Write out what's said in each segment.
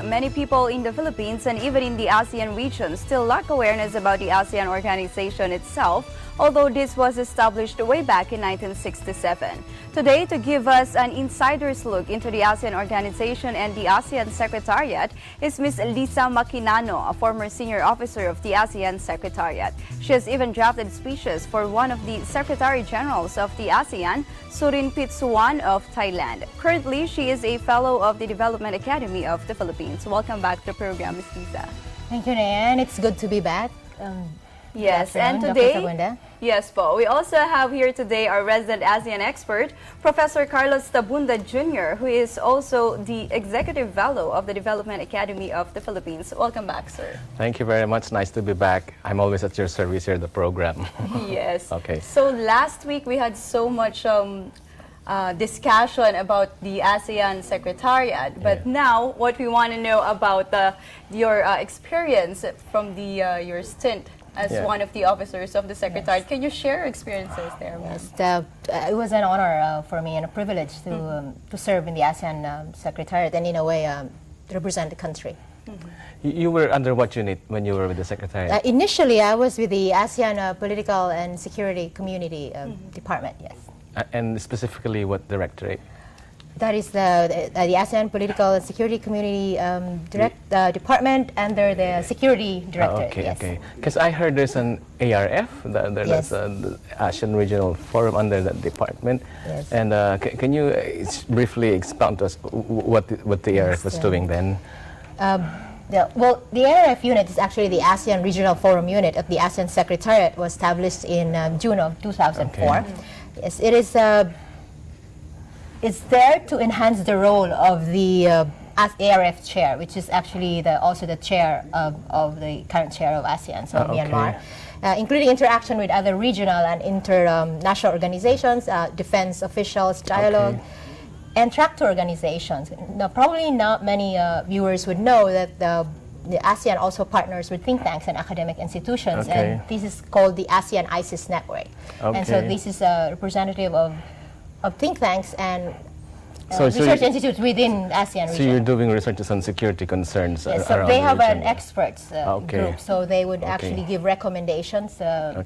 Many people in the Philippines and even in the ASEAN region still lack awareness about the ASEAN organization itself, although this was established way back in 1967. Today, to give us an insider's look into the ASEAN organization and the ASEAN Secretariat is Ms. Lisa Maquinano, a former senior officer of the ASEAN Secretariat. She has even drafted speeches for one of the Secretary Generals of the ASEAN, Surin Pitsuwan of Thailand. Currently, she is a fellow of the Development Academy of the Philippines. Welcome back to the program, Ms. Lisa. Thank you, Nayan. It's good to be back. Yes, and today, yes po, we also have here today our resident ASEAN expert, Professor Carlos Tabunda Jr., who is also the Executive Fellow of the Development Academy of the Philippines. Welcome back, sir. Thank you very much. Nice to be back. I'm always at your service here at the program. Yes. Okay. So last week we had so much discussion about the ASEAN Secretariat, but now what we want to know about your experience from your stint as one of the officers of the Secretariat. Can you share your experiences there, ma'am? Yes, it was an honor for me and a privilege to serve in the ASEAN Secretariat and in a way represent the country. You were under what unit when you were with the Secretariat? Initially, I was with the ASEAN Political and Security Community Department, yes. And specifically what directorate? That is the ASEAN Political and Security Community Department under the Security Directorate. Okay, yes. okay. Because I heard there's an ARF, there's the ASEAN Regional Forum under that department. Yes. And can you briefly expound to us what the ARF was doing then? Well, the ARF unit is actually the ASEAN Regional Forum unit of the ASEAN Secretariat. Was established in June of 2004. Okay. Yes, it is. It's there to enhance the role of the ARF chair, which is actually also the chair of the current chair of ASEAN, so Myanmar, including interaction with other regional and international organizations, defense officials, dialogue, and tractor organizations. Now, probably not many viewers would know that the ASEAN also partners with think tanks and academic institutions, and this is called the ASEAN ISIS Network. And so this is a representative of think tanks and research institutes within ASEAN region. So you're doing researches on security concerns yes, so around they the have region. an experts group, so they would actually give recommendations to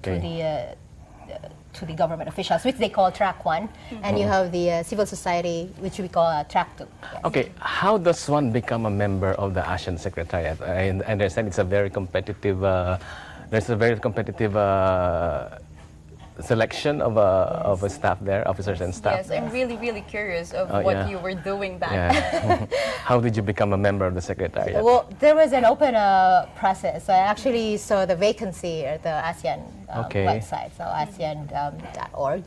the government officials, which they call Track 1, and you have the civil society, which we call Track 2. Yes. Okay, how does one become a member of the ASEAN Secretariat? I understand it's a very competitive, there's a very competitive selection of a staff there, officers and staff. Yes, I'm really curious of what you were doing back then. How did you become a member of the Secretariat? Well, there was an open process. I actually saw the vacancy at the ASEAN website, so ASEAN.org.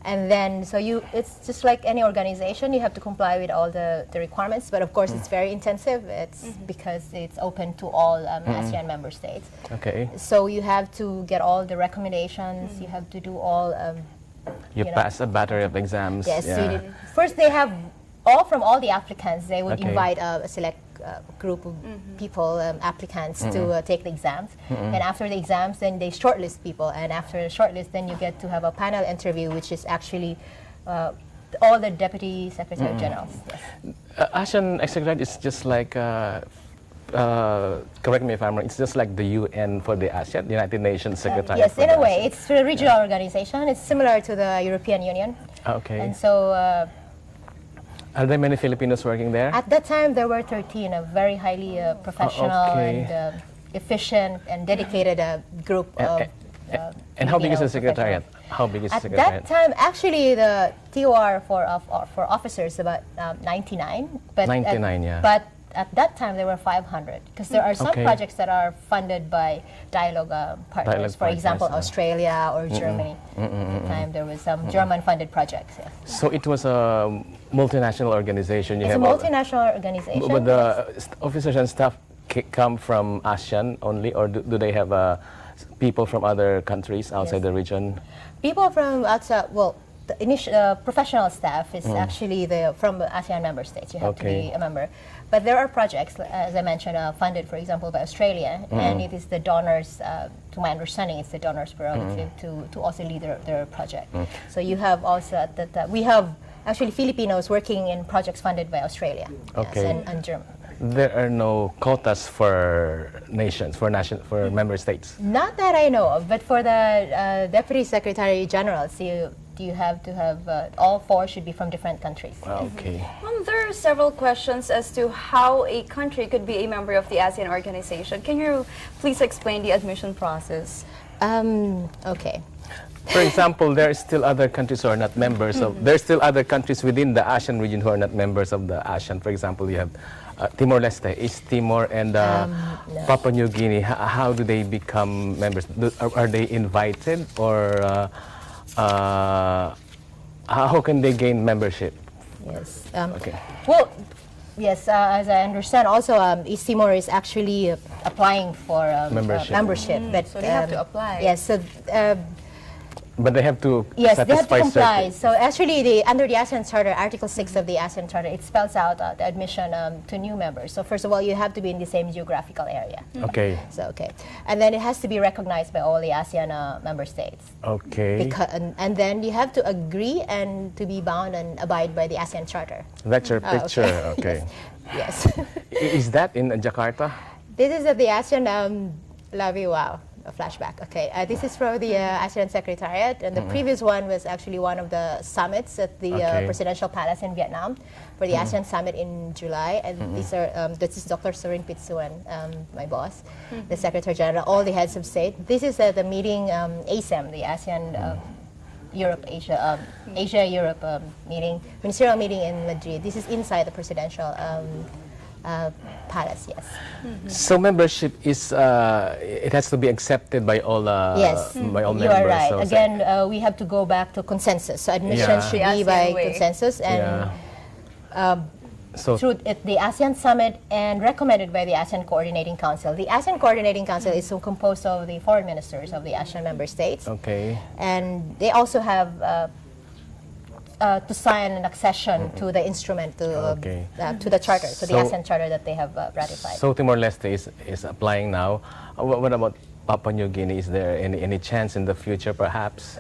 And then, it's just like any organization, you have to comply with all the requirements, but of course it's very intensive. It's because it's open to all ASEAN member states. Okay. So you have to get all the recommendations, you have to do all... you pass a battery of exams. Yes. So first they have, from all the applicants, they would invite a select group of people, applicants, to take the exams. And after the exams, then they shortlist people. And after the shortlist, then you get to have a panel interview, which is actually all the Deputy Secretary Generals. Yes. ASEAN Secretariat is just like, correct me if I'm wrong, it's just like the UN for the ASEAN, the United Nations Secretariat. Yes, in a way. It's a regional organization. It's similar to the European Union. Okay. And so... are there many Filipinos working there? At that time, there were 13, a very highly professional and efficient and dedicated group of and how big is the Secretariat? How big is the At Secretariat? that time, actually, the TOR for officers about 99. But 99, But at that time, there were 500, because there are some projects that are funded by dialogue partners. For example, Australia or Germany. At the time, there was some German-funded projects. Yes. So it was a multinational organization. It's a multinational organization. But the officers and staff come from ASEAN only, or do they have people from other countries outside the region? People from outside, well, the initial professional staff is actually from ASEAN member states. You have to be a member. But there are projects, as I mentioned, funded, for example, by Australia, and it is the donors, to my understanding, it's the donors' prerogative to also lead their project. So you have also, we have actually Filipinos working in projects funded by Australia and Germany. there are no quotas for nations, for member states. Not that I know of, but for the Deputy Secretary General, so you have to have all four should be from different countries. Okay. There are several questions as to how a country could be a member of the ASEAN organization. Can you please explain the admission process? Okay. For example, there are still other countries who are not members of. There are still other countries within the ASEAN region who are not members of the ASEAN. For example, you have Timor-Leste, East Timor, and No. Papua New Guinea. How do they become members? Are they invited, or how can they gain membership? Yes. Okay. Well, yes, as I understand, also East Timor is actually applying for Membership. but So they have to apply. Yes, so But they have to yes, they have to satisfy comply. certain. So actually, under the ASEAN Charter, Article 6 of the ASEAN Charter, it spells out the admission to new members. So first of all, you have to be in the same geographical area. Okay. So okay, and then it has to be recognized by all the ASEAN member states. Okay. And then you have to agree and to be bound and abide by the ASEAN Charter. That's your Oh, picture. Okay. Yes. Is that in Jakarta? This is at the ASEAN lobby. Wow, a flashback. Okay, this is from the ASEAN Secretariat, and the previous one was actually one of the summits at the Okay. Presidential Palace in Vietnam for the ASEAN Summit in July. And these are this is Dr. Surin Pitsuan, my boss, the Secretary General, all the heads of state. This is the meeting ASEM, the ASEAN. Europe, Asia, Asia-Europe meeting, ministerial meeting in Madrid. This is inside the presidential palace, yes. So membership is it has to be accepted by all Yes, by all you members. are right. So it's Again, we have to go back to consensus. So admission Yeah. should The be ASEAN by way. consensus, and so through the ASEAN Summit and recommended by the ASEAN Coordinating Council. The ASEAN Coordinating Council is composed of the foreign ministers of the ASEAN member states, okay. and they also have to sign an accession to the instrument, Okay. to the charter, to the So- ASEAN charter that they have ratified. So Timor-Leste is applying now. What about Papua New Guinea? Is there any chance in the future, perhaps?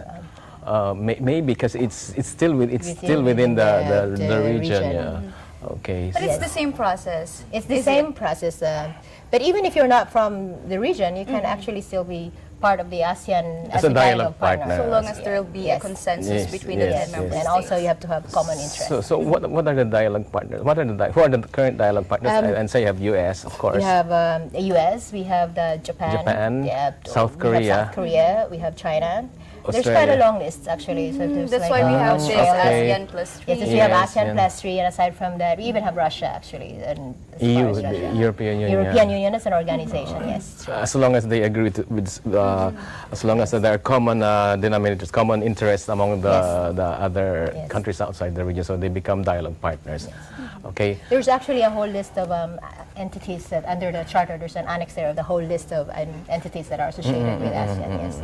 Maybe because it's still within the region. region. Yeah. Okay. But Yes. it's the same process. It's the Is same it? process. But even if you're not from the region, you can actually still be part of the ASEAN As a dialogue partner. So long as there will be a Yes. consensus Yes, between the yes, 10 member yes. And also you have to have common interest. So what are the dialogue partners? Who are the current dialogue partners? And say you have U.S. of course. We have the U.S., we have the Japan, South we have Korea. South Korea, we have China. There's quite a Australia. long list actually. So there's That's like, why we have this Australia. Okay. ASEAN plus 3. Yes, we have Yes, ASEAN yeah. plus 3, and aside from that, we even have Russia actually. And as far EU, as the Russia. European Union. European yeah. Union as an organization, yes. As long as they agree with, as long as there are common denominators, common interests among the other Yes. countries outside the region, so they become dialogue partners. Okay. There's actually a whole list of entities that under the charter, there's an annex there of the whole list of entities that are associated with ASEAN, yes.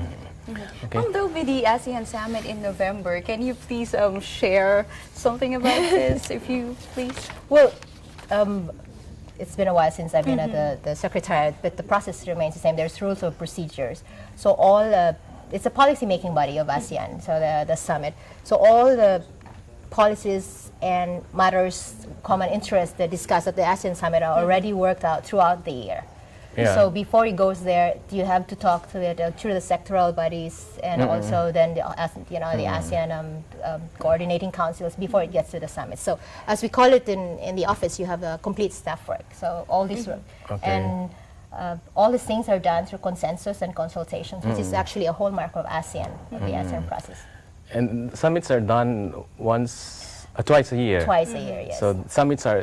Okay. There will be the ASEAN Summit in November. Can you please share something about this, if you please? Well, it's been a while since I've been at the Secretariat, but the process remains the same. There's rules of procedures. So it's a policy-making body of ASEAN, so the summit. So all the policies and matters, common interests that discussed at the ASEAN Summit are already worked out throughout the year. Yeah. So before it goes there, you have to talk to through the sectoral bodies and also then the ASEAN coordinating councils before it gets to the summit. So as we call it in the office, you have a complete staff work. So all this work Okay. and all these things are done through consensus and consultations, which is actually a hallmark of ASEAN, of the ASEAN process. And summits are done twice a year. Twice a year, yes. So summits are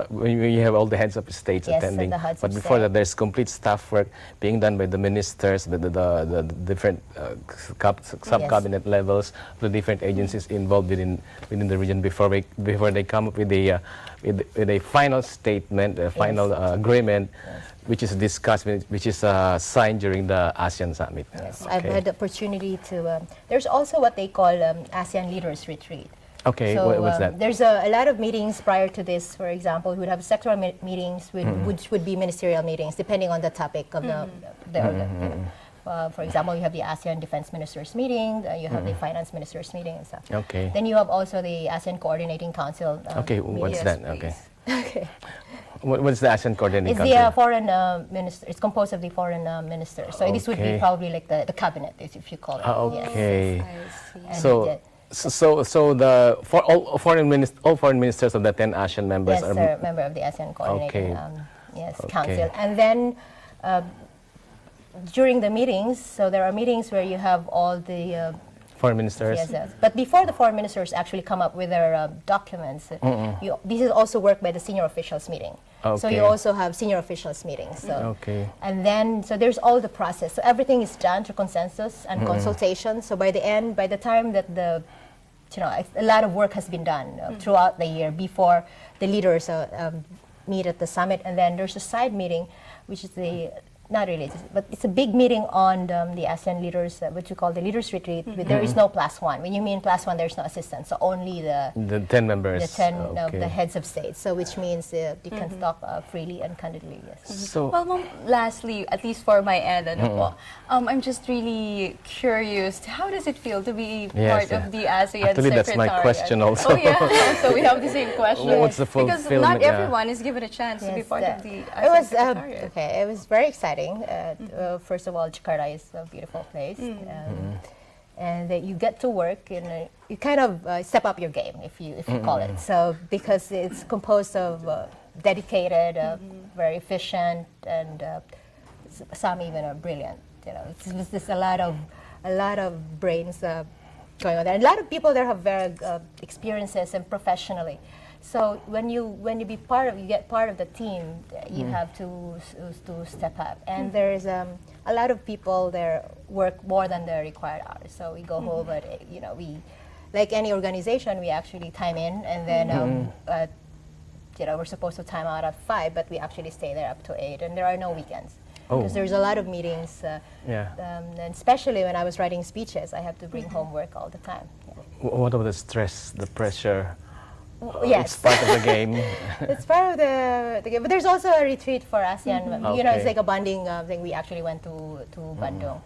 when you have all the heads of states Yes, and attending. the heads But of before state. that, there's complete staff work being done by the ministers, the different sub-cabinet levels, the different agencies involved within the region before they come up with a final statement, a final agreement, which is discussed, which is signed during the ASEAN Summit. Yes, I've had the opportunity to. There's also what they call ASEAN Leaders Retreat. Okay, So what's that? there's a lot of meetings prior to this. For example, we would have sectoral meetings, which would be ministerial meetings, depending on the topic of for example, you have the ASEAN Defense Ministers meeting, you have the Finance Ministers meeting and stuff. Okay. Then you have also the ASEAN Coordinating Council. Okay, what's Yes, that? please. Okay. Okay. What is the ASEAN coordinating It's council? the foreign minister. It's composed of the foreign ministers. So this would be Okay. probably like the cabinet, if you call it. Yes. Okay. I see. And So, yeah. so the all foreign ministers of the 10 ASEAN members Yes, are sir, member of the ASEAN coordinating Okay. Okay. council. And then during the meetings, so there are meetings where you have all the foreign ministers. yes, yes. But before the foreign ministers actually come up with their documents, this is also work by the senior officials meeting. So Okay. you also have senior officials meetings. So. Okay. And then, so there's all the process. So everything is done through consensus and consultation. So by the end, by the time that a lot of work has been done throughout the year before the leaders meet at the summit, and then there's a side meeting, which is not really, but it's a big meeting on the ASEAN leaders, what you call the leaders retreat. But there is no +1. When you mean +1, there's no assistant. So only The 10 members. the 10 of Okay. the heads of state. So which means you can talk freely and candidly. Yes. So, Well, Ma'am, lastly, at least for my end, I'm just really curious, how does it feel to be Yes, part yeah. of the ASEAN Actually, that's my Secretariat? question also. Oh, yeah. So we have the same question. What's the Because fulfillment? not everyone is given a chance to be Yes, part of the it ASEAN was Secretariat. okay. It was very exciting. First of all, Jakarta is a beautiful place, and that you get to work and you kind of step up your game, if you call it so, because it's composed of dedicated, very efficient, and some even are brilliant. It's just a lot of brains going on there. And a lot of people there have very experiences and professionally. So when you get part of the team, you have to step up. And there's a lot of people there work more than the required hours. So we go home, but we, like any organization, we actually time in, and then we're supposed to time out at 5, but we actually stay there up to 8, and there are no weekends. Because there's a lot of meetings, and especially when I was writing speeches, I have to bring homework all the time. Yeah. what about the stress, the pressure? Yes. It's part of the game. It's part of the game. But there's also a retreat for ASEAN. It's Okay. like a bonding thing. We actually went to Bandung.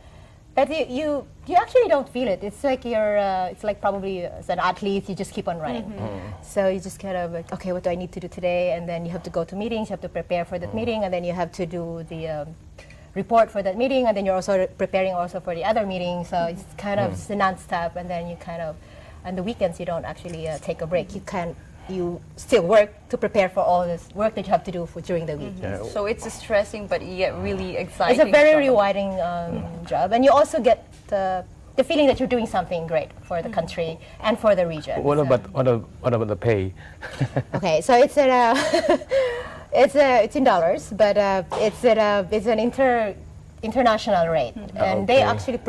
But you actually don't feel it. It's like it's like probably as an athlete, you just keep on running. So you just kind of like, okay, what do I need to do today? And then you have to go to meetings, you have to prepare for that meeting, and then you have to do the report for that meeting, and then you're also preparing also for the other meeting. So it's kind of just non-stop, and then you kind of, on the weekends you don't actually take a break. You still work to prepare for all this work that you have to do during the week. Yeah. So it's a stressing but yet really exciting. It's a very job. rewarding job, and you also get the feeling that you're doing something great for the country and for the region. What So- about the pay? Okay, so it's at it's in dollars, but it's an international rate, and they Okay. actually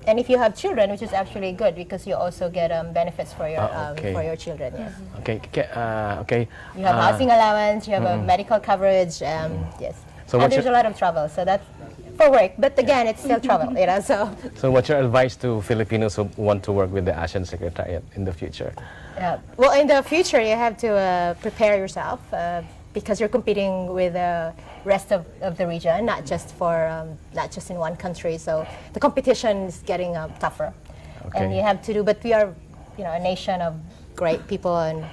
and if you have children, which is actually good because you also get benefits for your children. Yes. Okay. Okay. You have housing allowance, you have a medical coverage. Yes, So and what's there's your- a lot of travel, so that's for work. But again, it's still travel, So. So what's your advice to Filipinos who want to work with the ASEAN Secretariat in the future? Well, in the future, you have to prepare yourself because you're competing with the rest of the region, not just in one country. So the competition is getting tougher, and you have to do. But we are, a nation of great people, and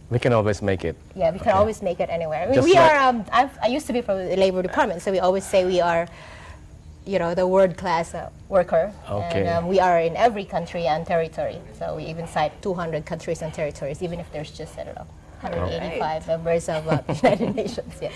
We can always make it. yeah, we can always make it anywhere. Just We like- are. I used to be from the labor department, so we always say we are, the world-class worker. Okay. And we are in every country and territory. So we even cite 200 countries and territories, even if there's just, 185 members of the United Nations. Yes.